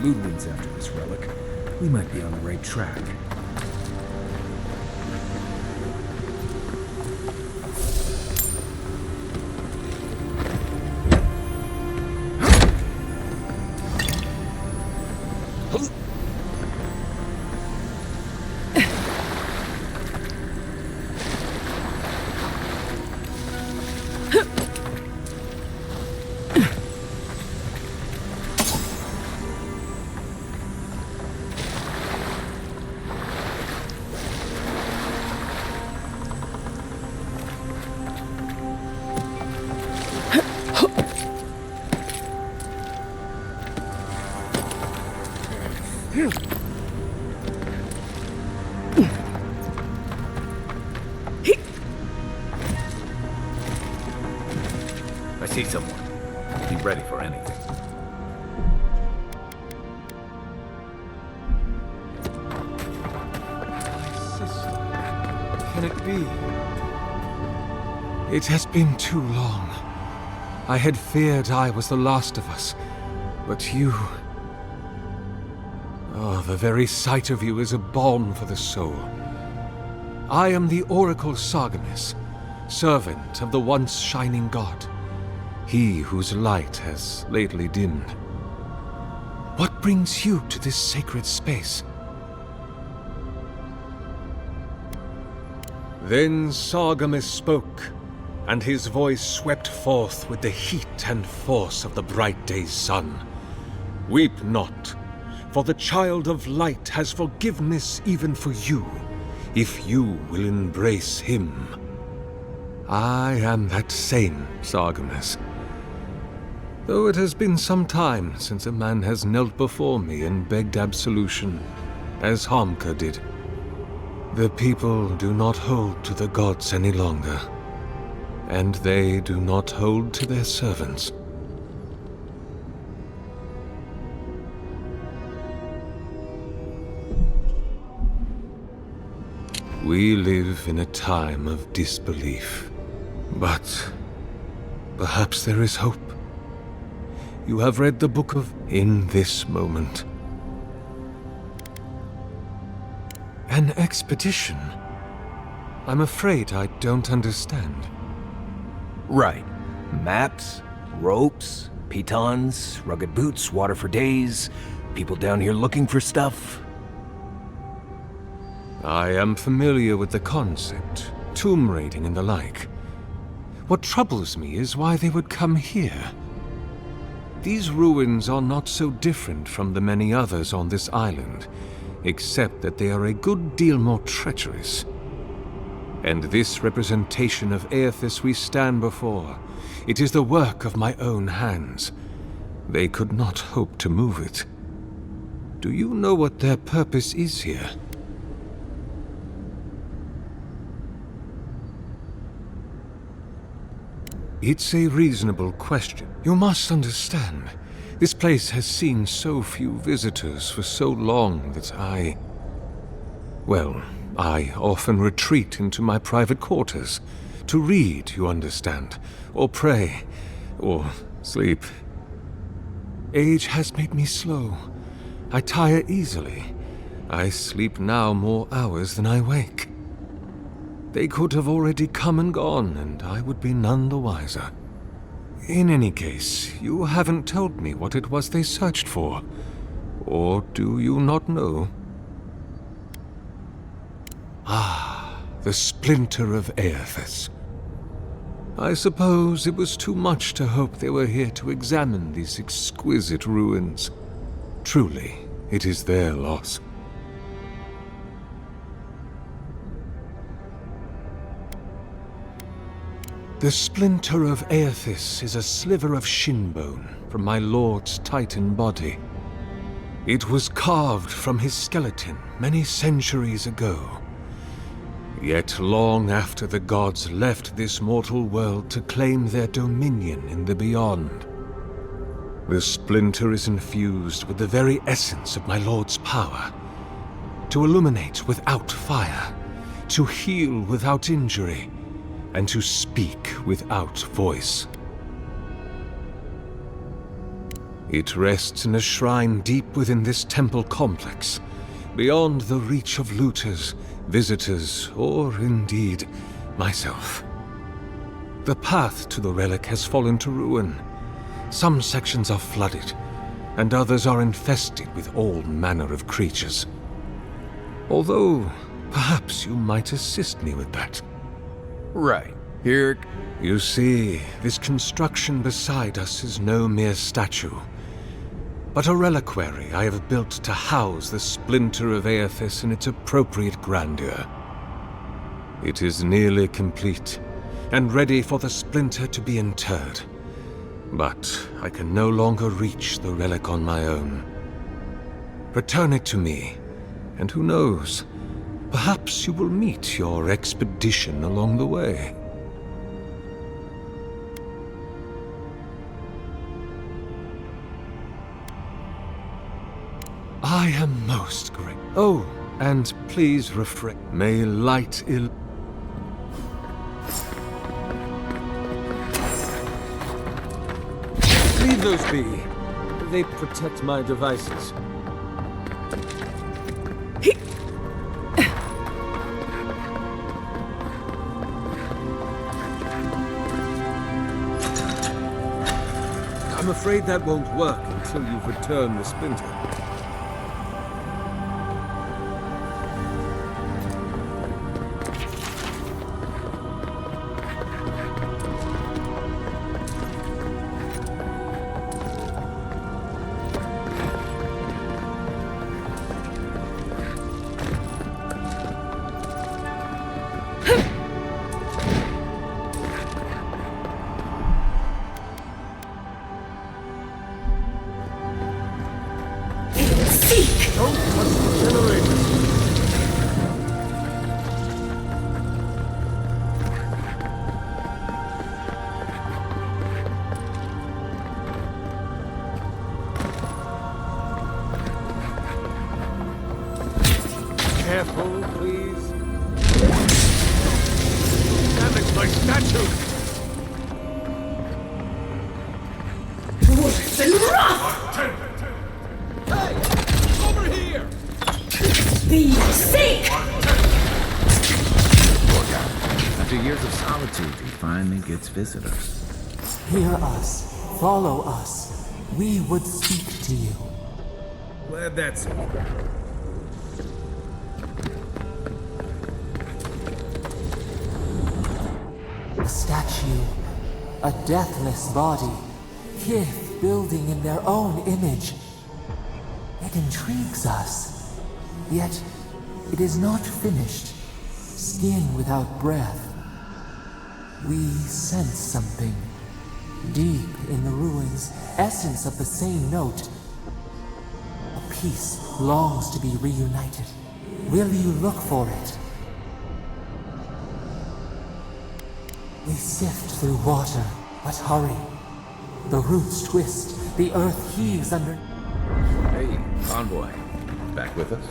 Ludwig's after this relic. We might be on the right track. I see someone. Be ready for anything. Can it be? It has been too long. I had feared I was the last of us, but you... Oh, the very sight of you is a balm for the soul. I am the Oracle Sargemus, servant of the once shining god, he whose light has lately dimmed. What brings you to this sacred space? Then Sargemus spoke, and his voice swept forth with the heat and force of the bright day's sun. Weep not, for the child of light has forgiveness even for you, if you will embrace him. I am that same Sargemus. Though it has been some time since a man has knelt before me and begged absolution, as Harmka did. The people do not hold to the gods any longer, and they do not hold to their servants. We live in a time of disbelief, but perhaps there is hope. You have read the book of In This Moment. An expedition? I'm afraid I don't understand. Right. Maps, ropes, pitons, rugged boots, water for days, people down here looking for stuff. I am familiar with the concept, tomb raiding and the like. What troubles me is why they would come here. These ruins are not so different from the many others on this island, except that they are a good deal more treacherous. And this representation of Aethys we stand before, it is the work of my own hands. They could not hope to move it. Do you know what their purpose is here? It's a reasonable question. You must understand. This place has seen so few visitors for so long that I often retreat into my private quarters. To read, you understand, or pray, or sleep. Age has made me slow. I tire easily. I sleep now more hours than I wake. They could have already come and gone, and I would be none the wiser. In any case, you haven't told me what it was they searched for. Or do you not know? Ah, the splinter of Aethys. I suppose it was too much to hope they were here to examine these exquisite ruins. Truly, it is their loss. The splinter of Aethys is a sliver of shin bone from my lord's titan body. It was carved from his skeleton many centuries ago. Yet long after the gods left this mortal world to claim their dominion in the beyond, the splinter is infused with the very essence of my lord's power. To illuminate without fire, to heal without injury, and to speak without voice. It rests in a shrine deep within this temple complex, beyond the reach of looters, visitors, or indeed myself. The path to the relic has fallen to ruin. Some sections are flooded, and others are infested with all manner of creatures. Although, perhaps you might assist me with that. Right. Here... You see, this construction beside us is no mere statue, but a reliquary I have built to house the splinter of Aethys in its appropriate grandeur. It is nearly complete, and ready for the splinter to be interred. But I can no longer reach the relic on my own. Return it to me, and who knows, perhaps you will meet your expedition along the way. I am most great. Oh, and please refrain. May light Leave those be. They protect my devices. I'm afraid that won't work until you've returned the splinter. Careful, please. Damage my statue! Hey! Over here! Be safe! After years of solitude, he finally gets visitors. Hear us. Follow us. We would speak to you. Glad that's it. A statue. A deathless body. Kith building in their own image. It intrigues us. Yet, it is not finished. Skin without breath. We sense something. Deep in the ruins, essence of the same note. A piece longs to be reunited. Will you look for it? We sift through water, but hurry. The roots twist, the earth heaves under... Hey, convoy. Back with us?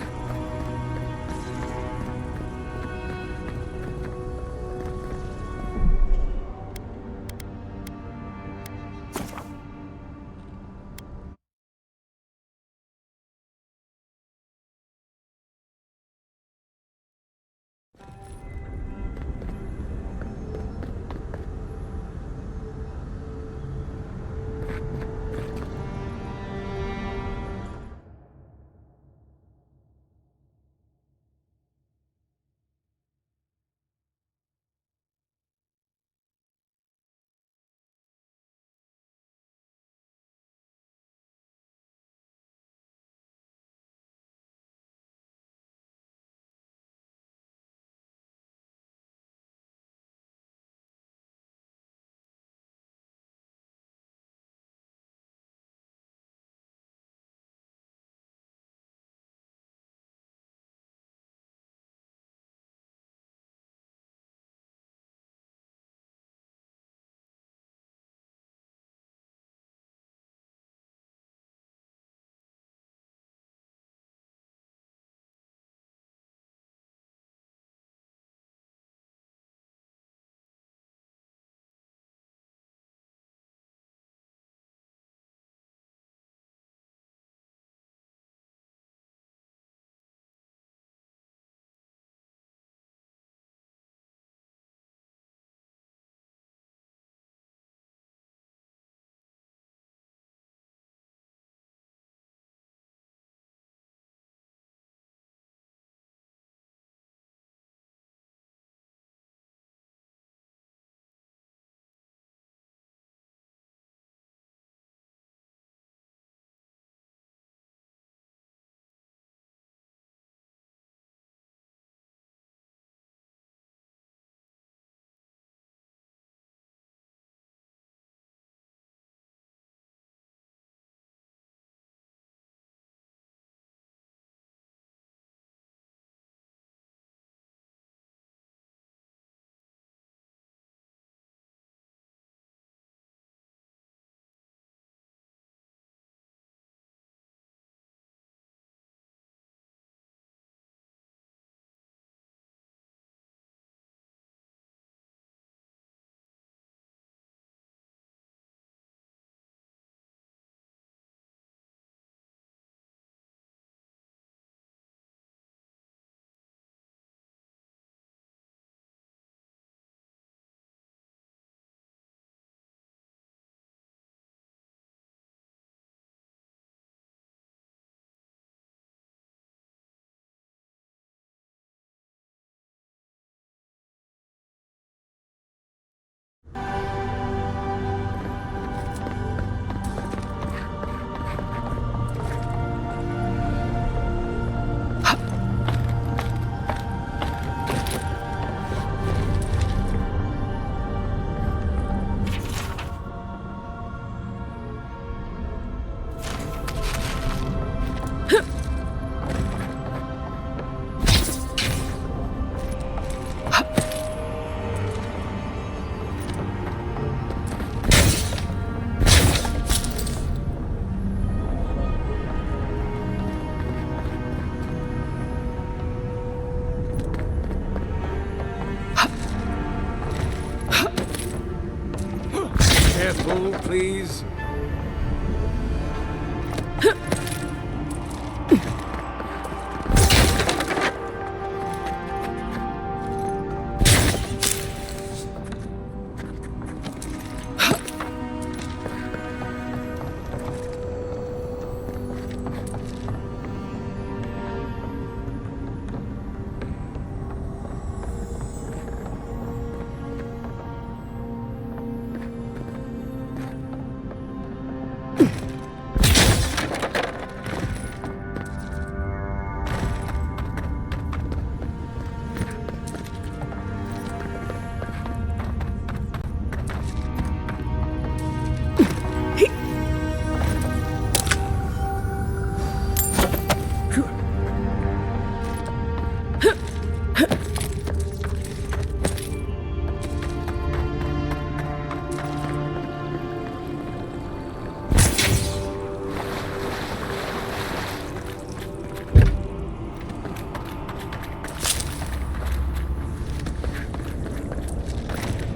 Careful, please.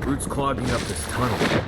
Roots clogging up this tunnel.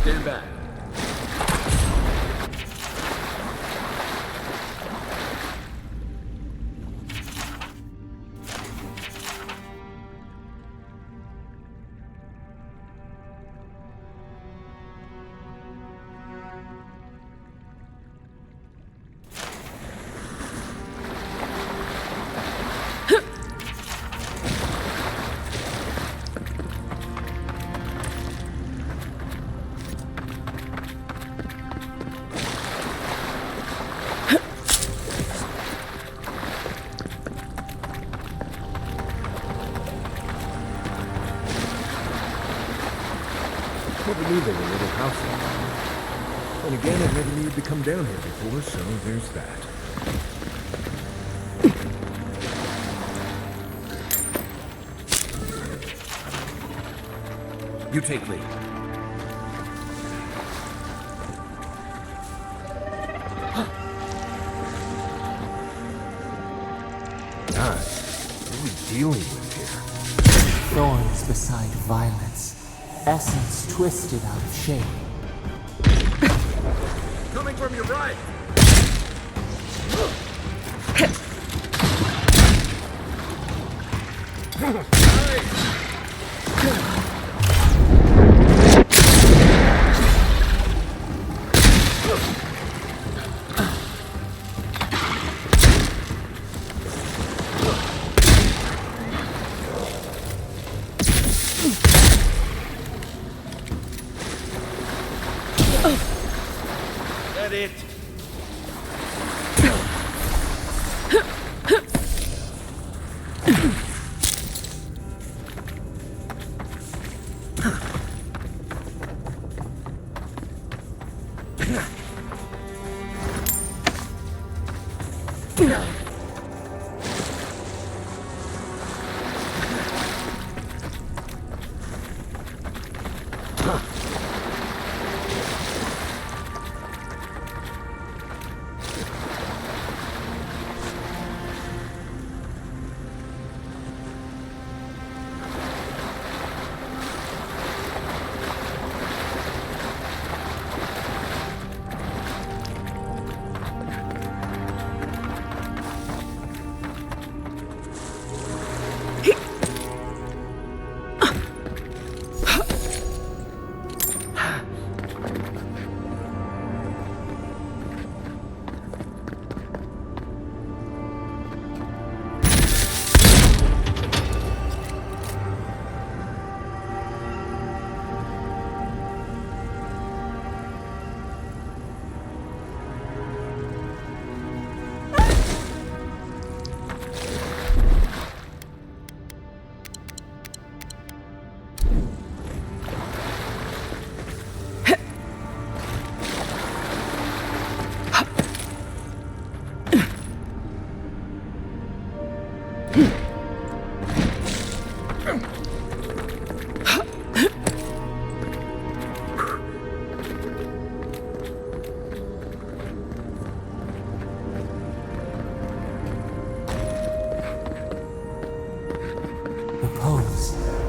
Stand back. Never knew there were little houses. And again, I never knew you'd come down here before, so there's that. You take lead. Gosh, what are we dealing with here? Thorns beside violence. Essence twisted out of shape. Coming from your right. That it.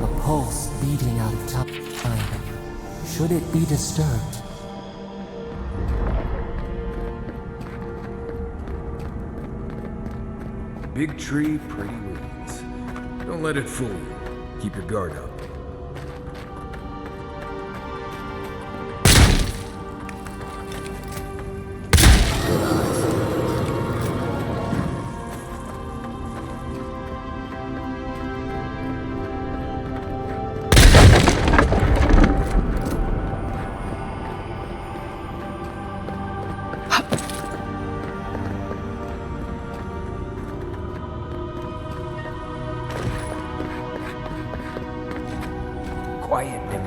A pulse beating out of time. Should it be disturbed? Big tree, pretty weeds. Don't let it fool you. Keep your guard up. Quiet, Nick.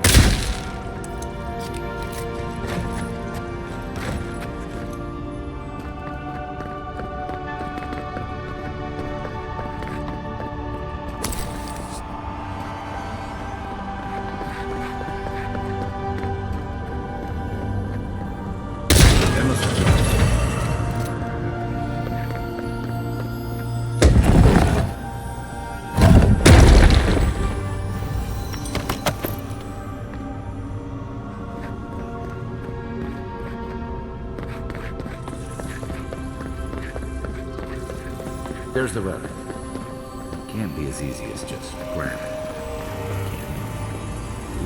There's the relic. It can't be as easy as just grab it.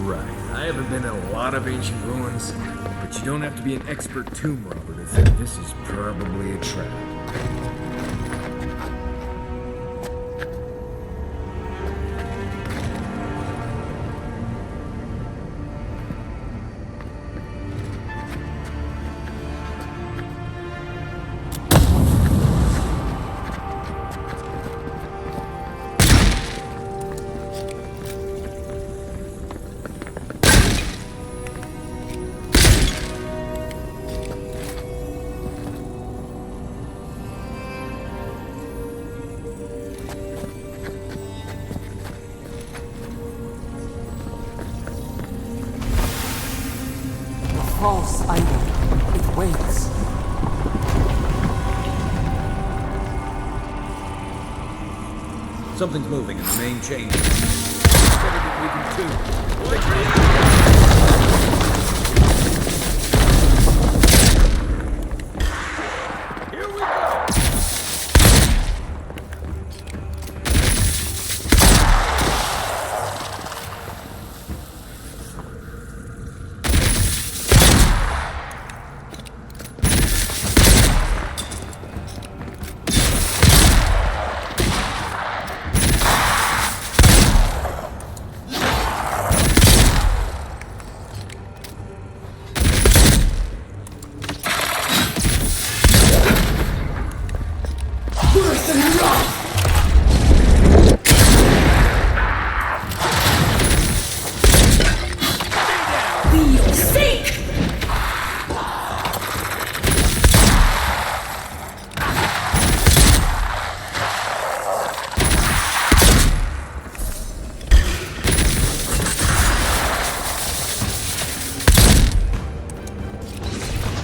Right. I haven't been in a lot of ancient ruins, but you don't have to be an expert tomb robber to think this is probably a trap. False idol. It waits. Something's moving in the main chamber. Better get moving too. Boy, hurry up! Here we go! Birth and wrath! Be sake!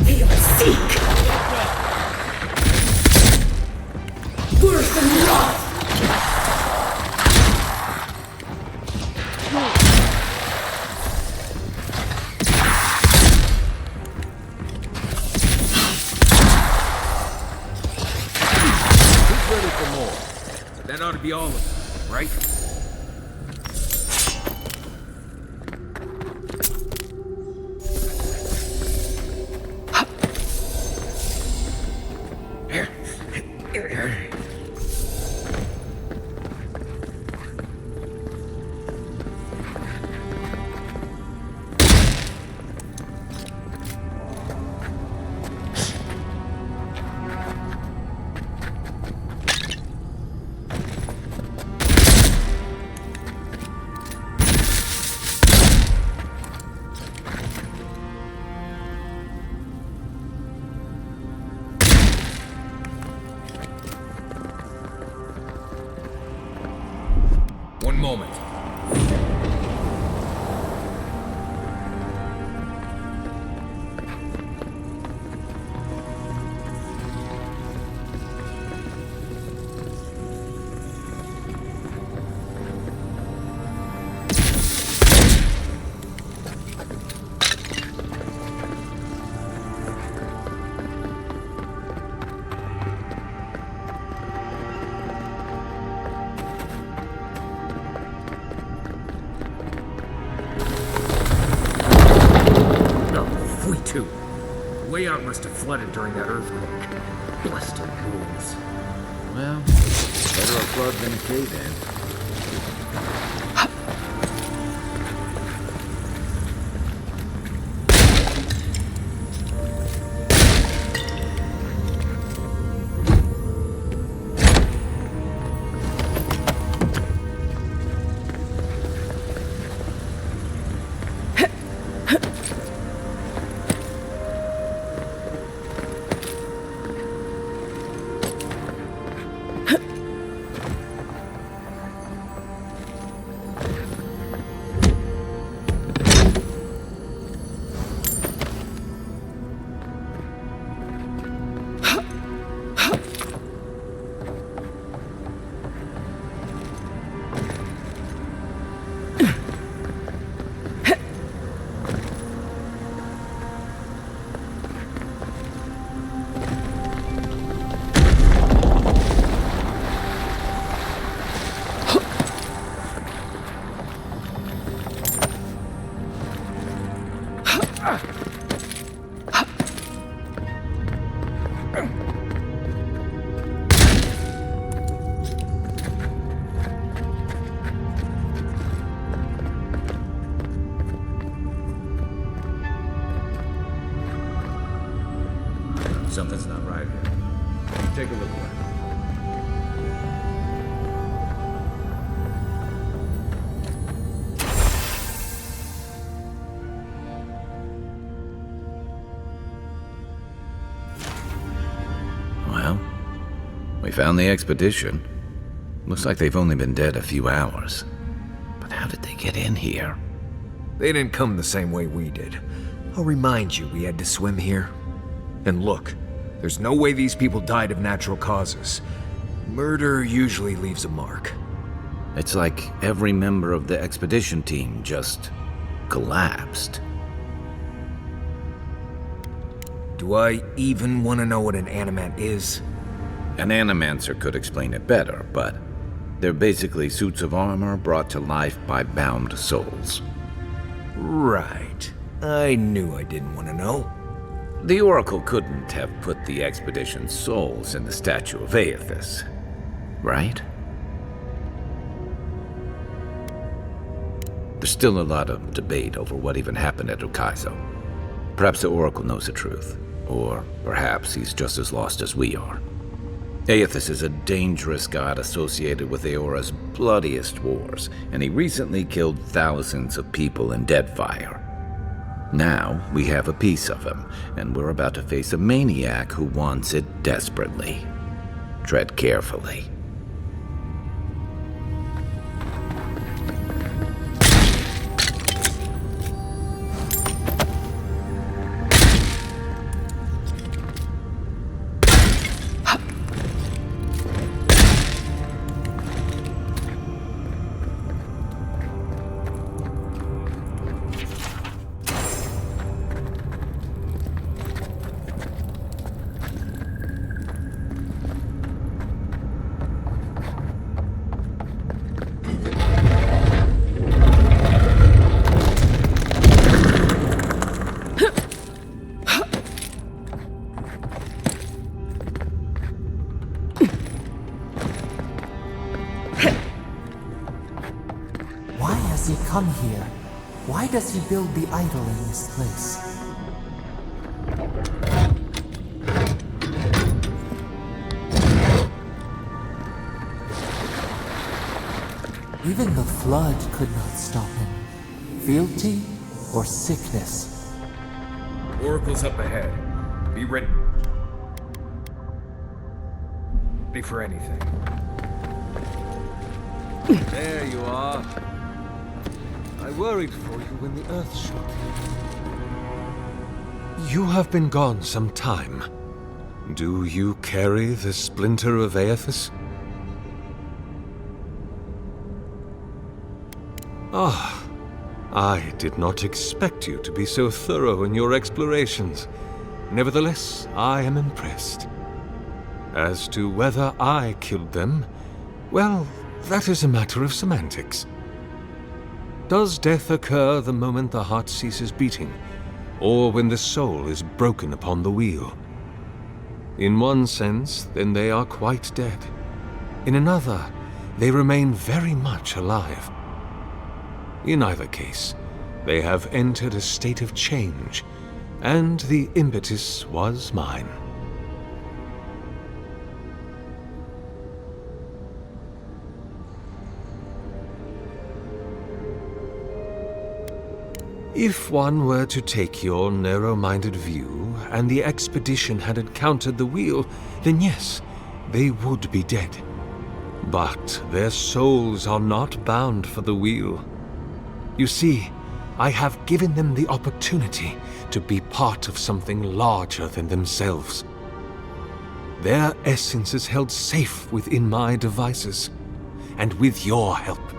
Be seek! Birth and wrath! Who's ready for more? That ought to be all of them, right? One moment. Too. The way out must have flooded during that earthquake. Blasted ruins. Well, better a flood than a cave-in. Something's not right here. Take a look around. Well, we found the expedition. Looks like they've only been dead a few hours. But how did they get in here? They didn't come the same way we did. I'll remind you, we had to swim here. And look, there's no way these people died of natural causes. Murder usually leaves a mark. It's like every member of the expedition team just collapsed. Do I even want to know what an animat is? An animancer could explain it better, but they're basically suits of armor brought to life by bound souls. Right. I knew I didn't want to know. The Oracle couldn't have put the expedition's souls in the statue of Aethys, right? There's still a lot of debate over what even happened at Ukaizo. Perhaps the Oracle knows the truth, or perhaps he's just as lost as we are. Aethys is a dangerous god associated with Eora's bloodiest wars, and he recently killed thousands of people in Deadfire. Now, we have a piece of him, and we're about to face a maniac who wants it desperately. Tread carefully. Why has he come here? Why does he build the idol in this place? Even the flood could not stop him. Fealty or sickness? Oracle's up ahead. Be ready. Ready for anything. There you are. I worried for you when the earth shook. You have been gone some time. Do you carry the splinter of Aethys? Ah, I did not expect you to be so thorough in your explorations. Nevertheless, I am impressed. As to whether I killed them, well, that is a matter of semantics. Does death occur the moment the heart ceases beating, or when the soul is broken upon the wheel? In one sense, then they are quite dead. In another, they remain very much alive. In either case, they have entered a state of change, and the impetus was mine. If one were to take your narrow-minded view, and the expedition had encountered the wheel, then yes, they would be dead. But their souls are not bound for the wheel. You see, I have given them the opportunity to be part of something larger than themselves. Their essence is held safe within my devices, and with your help,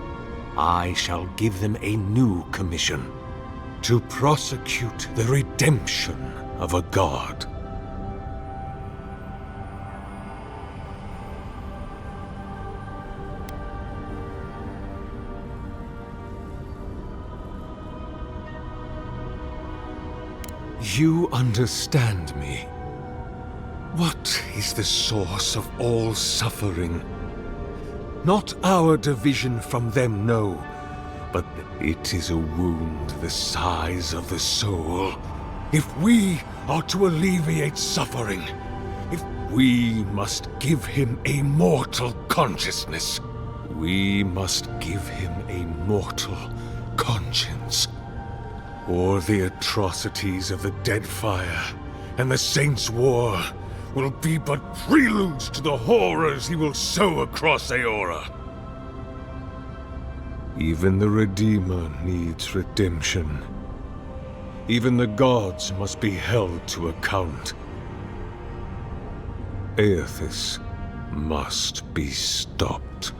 I shall give them a new commission: to prosecute the redemption of a god. You understand me. What is the source of all suffering? Not our division from them, no, but it is a wound the size of the soul. If we are to alleviate suffering, if we must give him a mortal consciousness, we must give him a mortal conscience. Or the atrocities of the Deadfire and the Saints' War will be but preludes to the horrors he will sow across Aora. Even the Redeemer needs redemption. Even the gods must be held to account. Aethys must be stopped.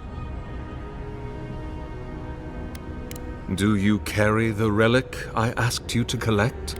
Do you carry the relic I asked you to collect?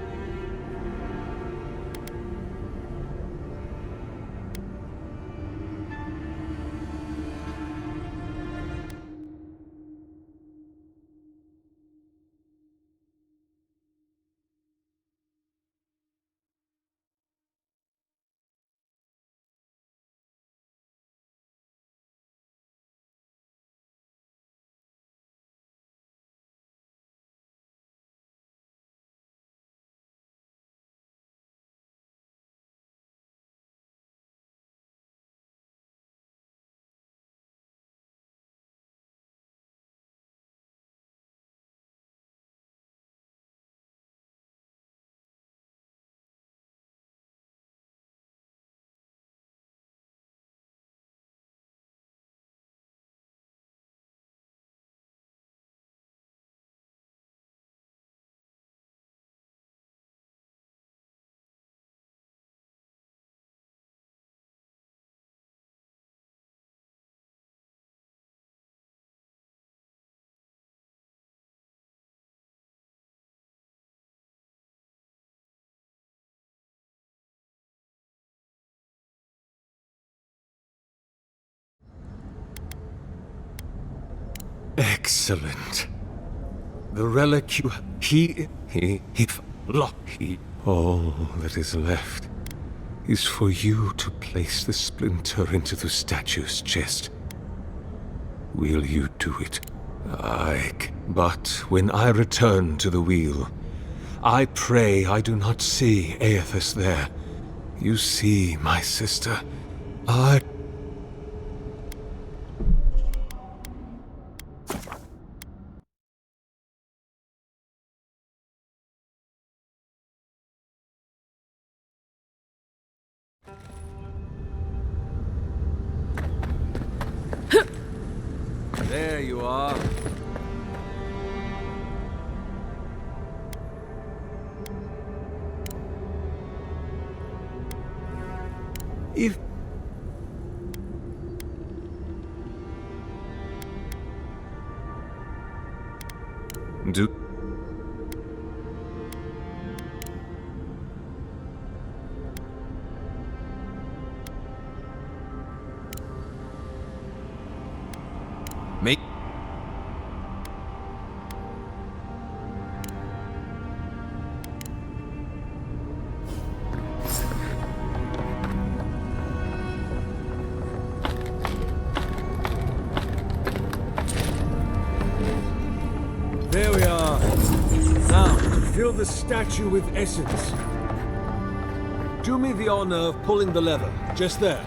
Excellent. The relic you... if lucky, all that is left is for you to place the splinter into the statue's chest. Will you do it? But when I return to the wheel, I pray I do not see Aethys there. You see, my sister, There you are. If... Do... Make... There we are. Now, fill the statue with essence. Do me the honor of pulling the lever, just there.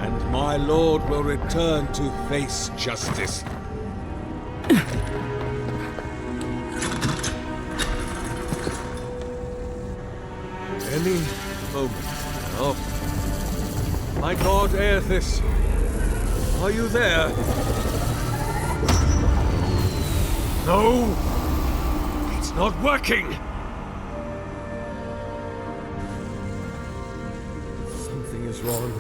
And my lord will return to face justice. Any moment now. My god Aethys, are you there? No! It's not working! Something is wrong.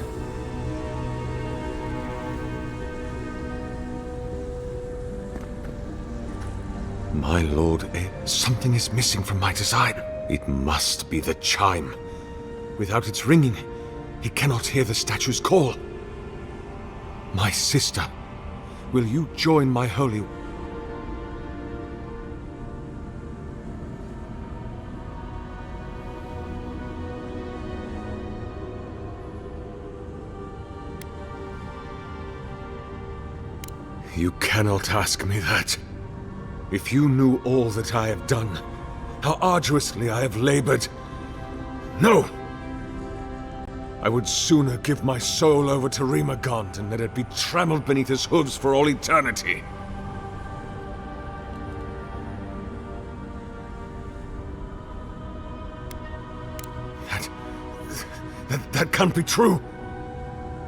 My lord, something is missing from my design. It must be the chime. Without its ringing, he cannot hear the statue's call. My sister, will you join my holy... You cannot ask me that. If you knew all that I have done, how arduously I have labored. No! I would sooner give my soul over to Rimagond and let it be trampled beneath his hooves for all eternity. That can't be true.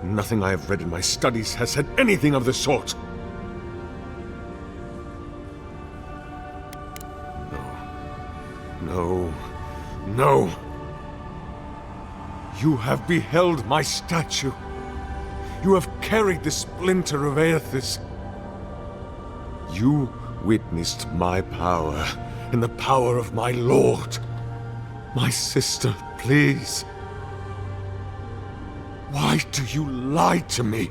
Nothing I have read in my studies has said anything of the sort. No. No. You have beheld my statue. You have carried the splinter of Aethys. You witnessed my power and the power of my lord. My sister, please. Why do you lie to me?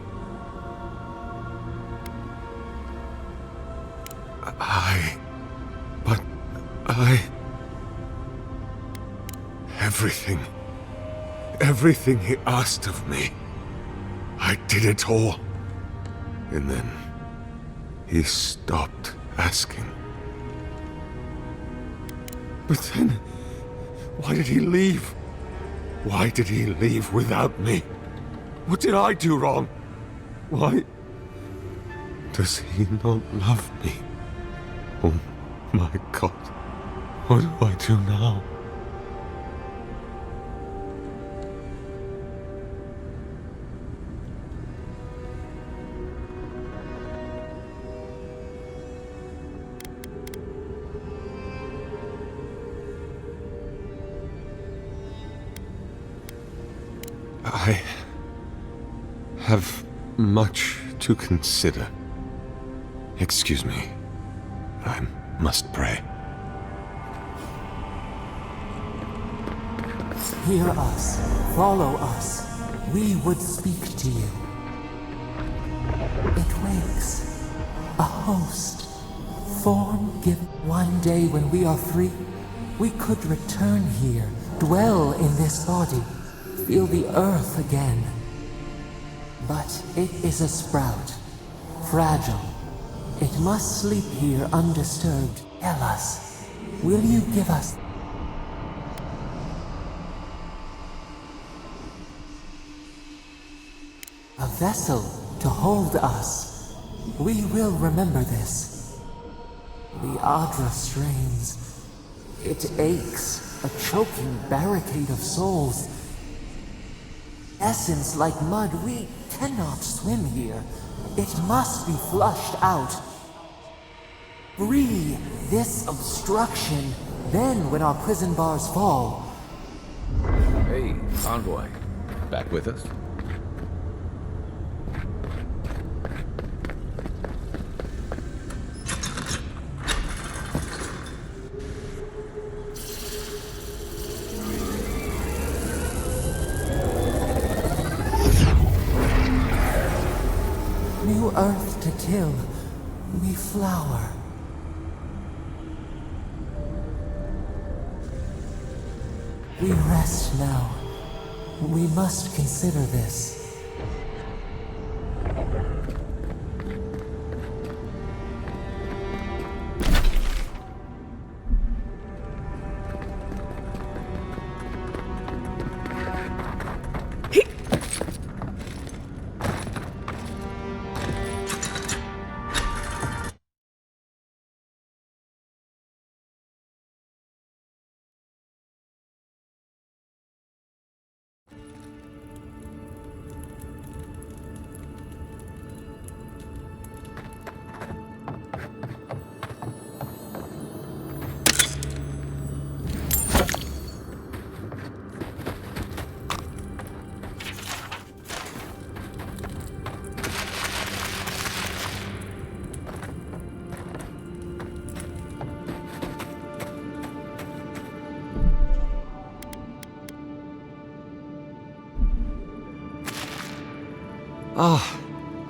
Everything he asked of me, I did it all. And then he stopped asking. But then, why did he leave? Why did he leave without me? What did I do wrong? Why does he not love me? Oh my God, what do I do now? I have much to consider. Excuse me. I must pray. Hear us. Follow us. We would speak to you. It wakes. A host. Form given. One day when we are free, we could return here, dwell in this body, feel the earth again. But it is a sprout, fragile. It must sleep here undisturbed. Tell us, will you give us a vessel to hold us? We will remember this. The Adra strains. It aches, a choking barricade of souls. Essence like mud, we cannot swim here. It must be flushed out. Free this obstruction. Then when our prison bars fall. Hey, Envoy. Back with us? New earth to till, we flower. We rest now. We must consider this.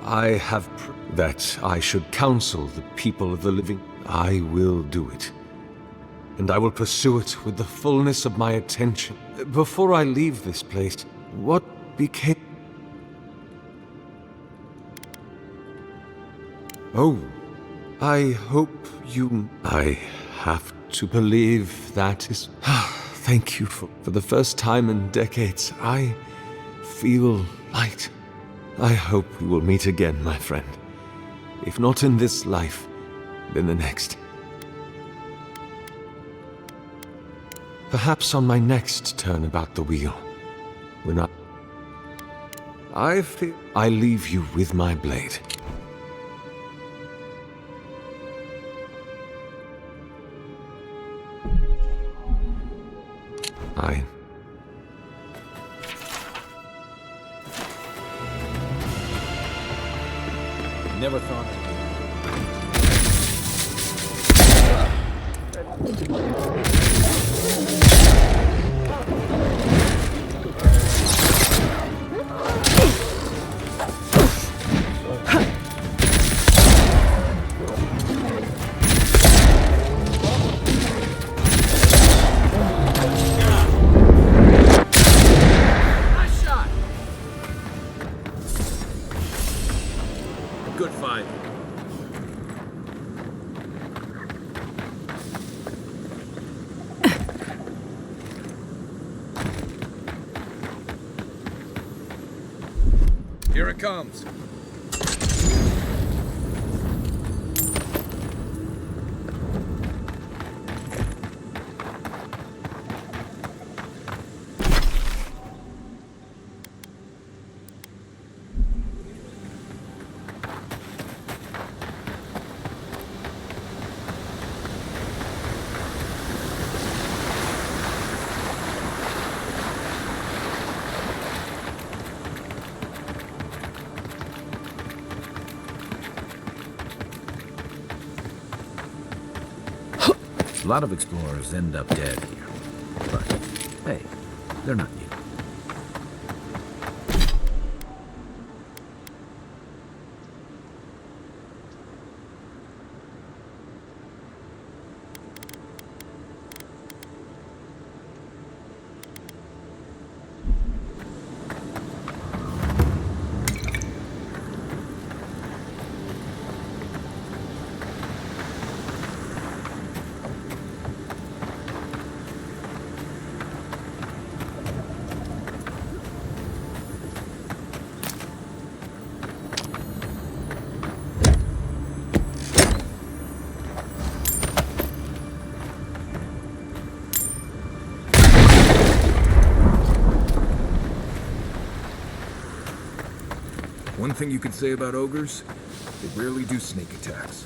I have that I should counsel the people of the living. I will do it. And I will pursue it with the fullness of my attention. Before I leave this place, what became... Oh, I hope you... I have to believe that is... Thank you for the first time in decades. I feel light. I hope we will meet again, my friend. If not in this life, then the next. Perhaps on my next turn about the wheel. When I leave you with my blade. Never thought to good fight. Here it comes. A lot of explorers end up dead here. But, hey, they're not you. One thing you could say about ogres, they rarely do sneak attacks.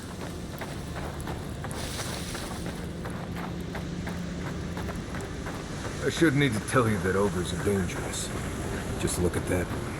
I shouldn't need to tell you that ogres are dangerous. Just look at that one.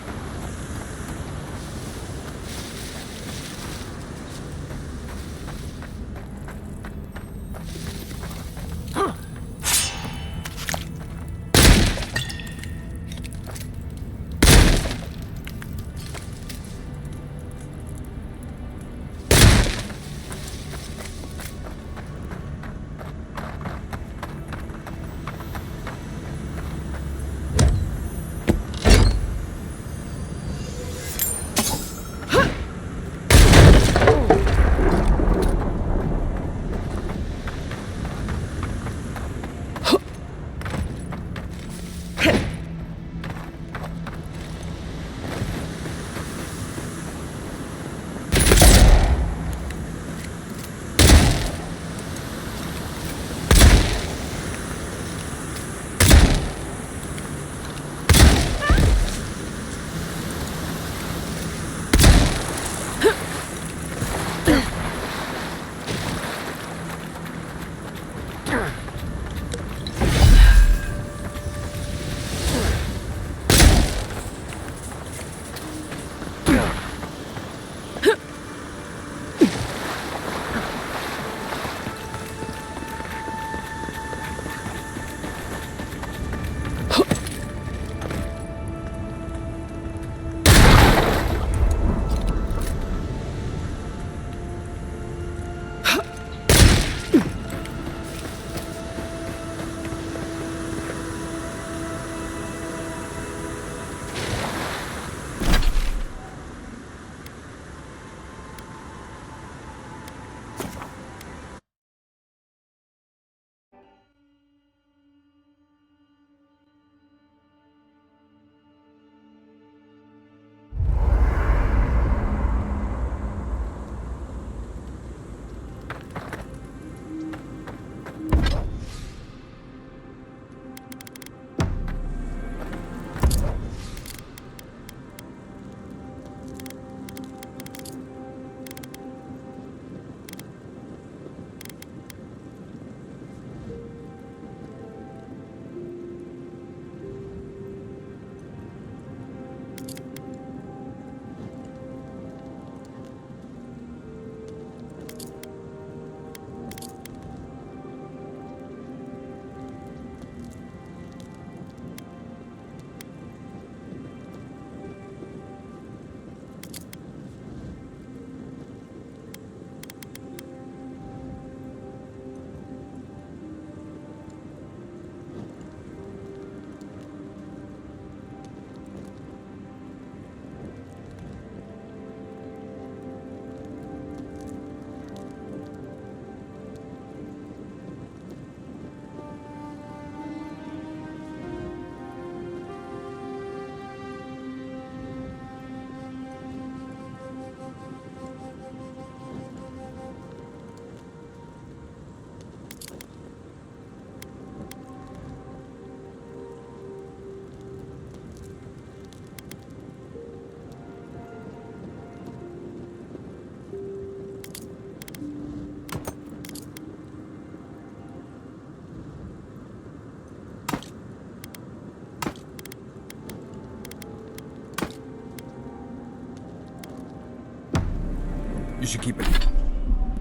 You should keep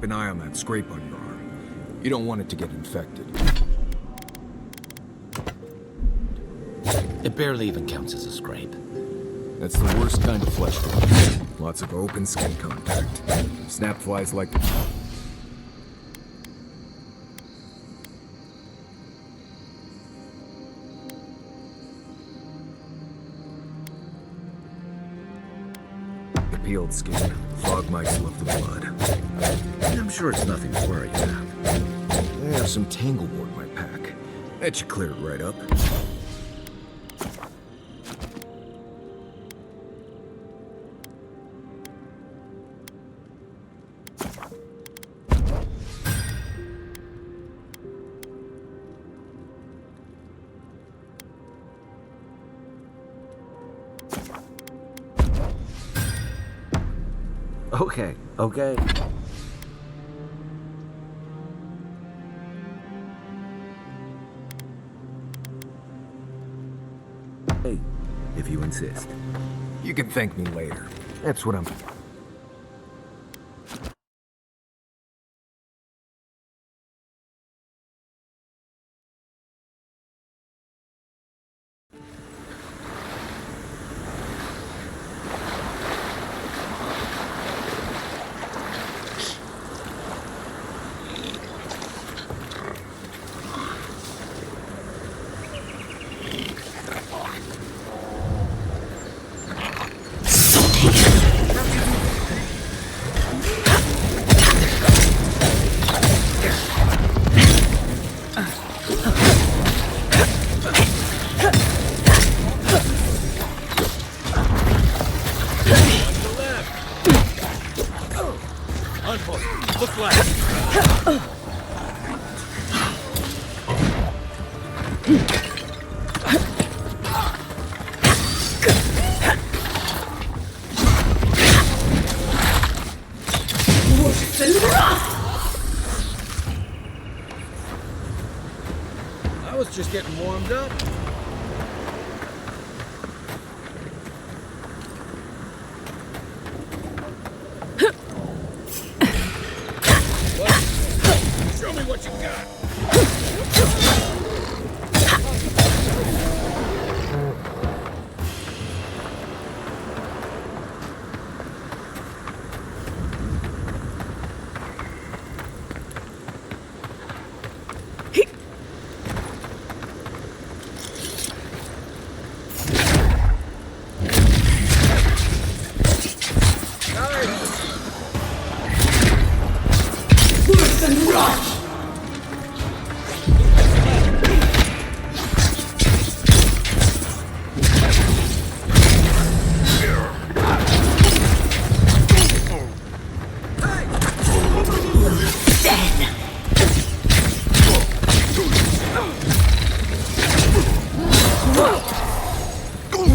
an eye on that scrape on your arm. You don't want it to get infected. It barely even counts as a scrape. That's the worst kind of flesh wound. Lots of open skin contact. Snap flies like... The peeled skin. Fog mites love the blood. I'm sure it's nothing to worry about. I have some tanglewood in my pack. That should clear it right up. Okay. Hey, if you insist. You can thank me later. That's what I'm... Look left. Worse than rough! I was just getting warmed up. Show me what you got. Worse than rough!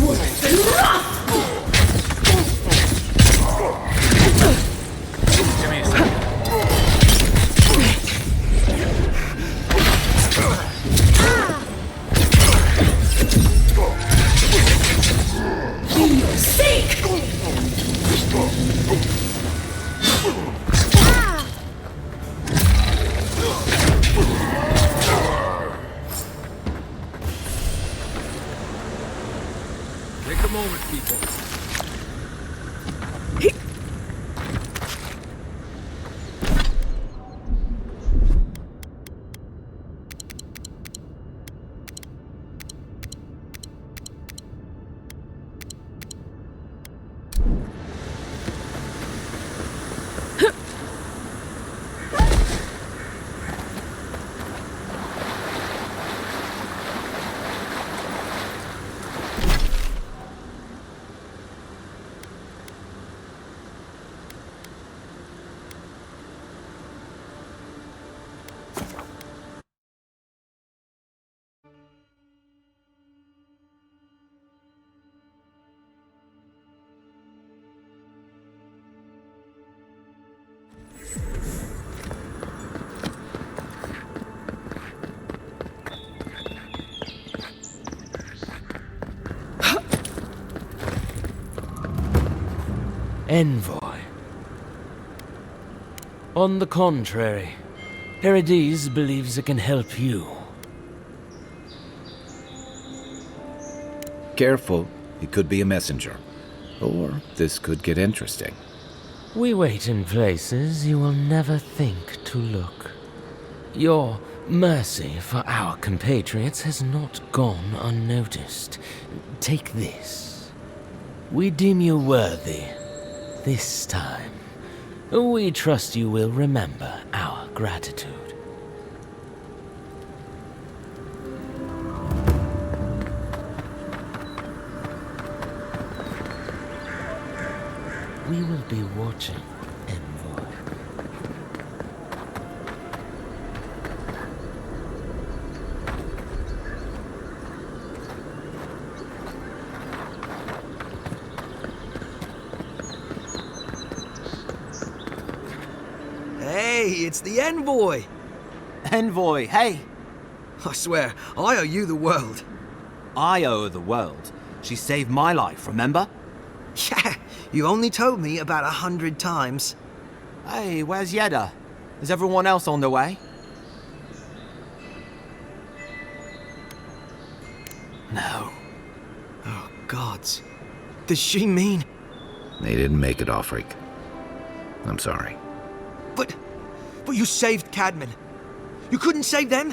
Worse than rough! Give me a second. For your sake! Take a moment, people. Envoy. On the contrary, Paradise believes it can help you. Careful, he could be a messenger. Or this could get interesting. We wait in places you will never think to look. Your mercy for our compatriots has not gone unnoticed. Take this. We deem you worthy. This time. We trust you will remember our gratitude. We will be watching, Envoy. Hey, it's the Envoy! Envoy, hey! I swear, I owe you the world. I owe her the world. She saved my life, remember? Yeah, you only told me about 100 times. Hey, where's Yeda? Is everyone else on their way? No. Oh, gods. Does she mean... They didn't make it, Offreak. I'm sorry. But you saved Cadman. You couldn't save them?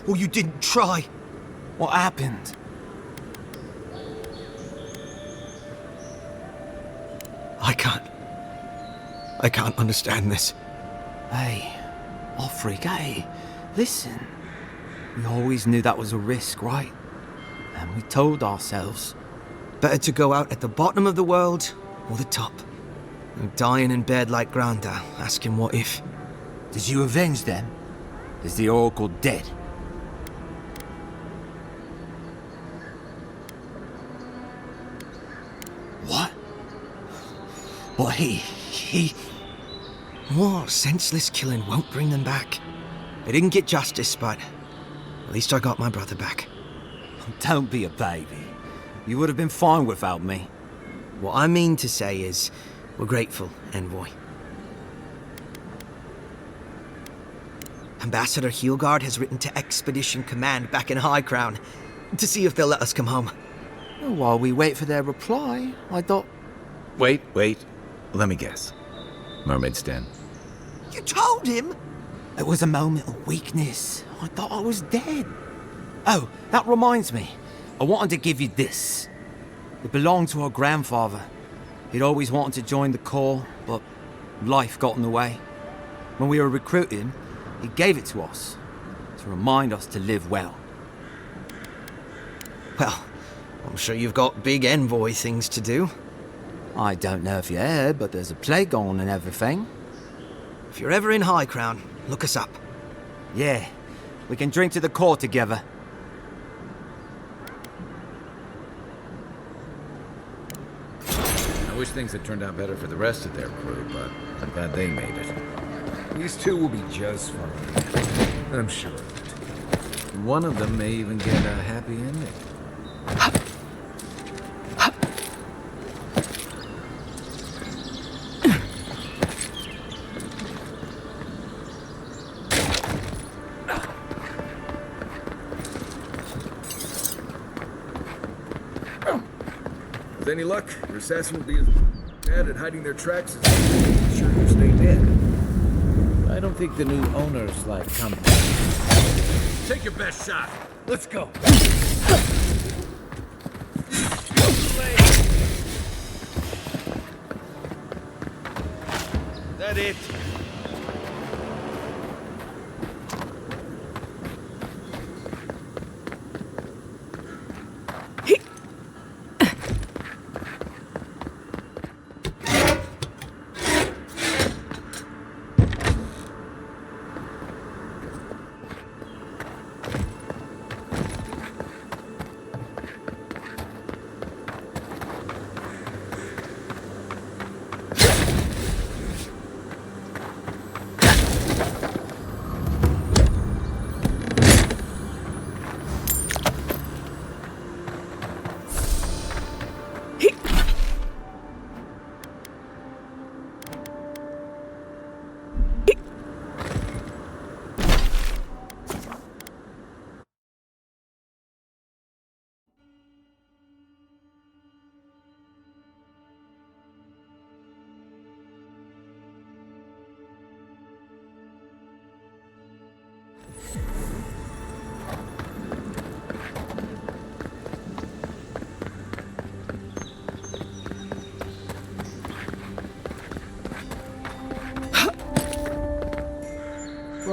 Or you didn't try? What happened? I can't understand this. Hey, Offreak, hey, listen. We always knew that was a risk, right? And we told ourselves. Better to go out at the bottom of the world or the top. And dying in bed like Granda, asking what if. Did you avenge them? Is the Oracle dead? What? But he... More senseless killing won't bring them back. They didn't get justice, but at least I got my brother back. Don't be a baby. You would have been fine without me. What I mean to say is, we're grateful, Envoy. Ambassador Heelguard has written to Expedition Command back in High Crown to see if they'll let us come home. While we wait for their reply, I thought... Wait. Let me guess. Mermaid's Den. You told him? It was a moment of weakness. I thought I was dead. Oh, that reminds me. I wanted to give you this. It belonged to our grandfather. He'd always wanted to join the Corps, but life got in the way. When we were recruiting, he gave it to us to remind us to live well. Well, I'm sure you've got big Envoy things to do. I don't know if you heard, but there's a plague on and everything. If you're ever in High Crown, look us up. Yeah, we can drink to the Corps together. I wish things had turned out better for the rest of their crew, but I'm glad they made it. These two will be just fine. I'm sure of it. One of them may even get a happy ending. With any luck, your assassin will be as bad at hiding their tracks as sure you stay dead. I don't think the new owners like company. Take your best shot. Let's go. That it?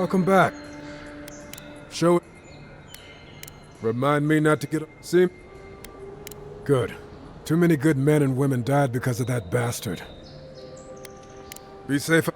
Welcome back. Show. Remind me not to get. See? Good. Too many good men and women died because of that bastard. Be safe.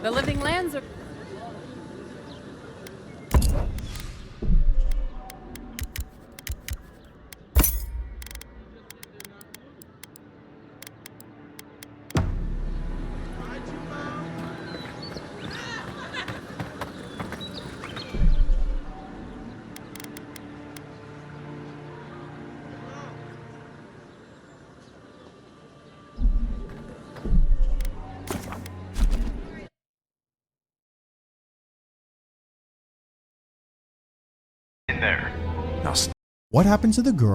The living lands are... What happened to the girl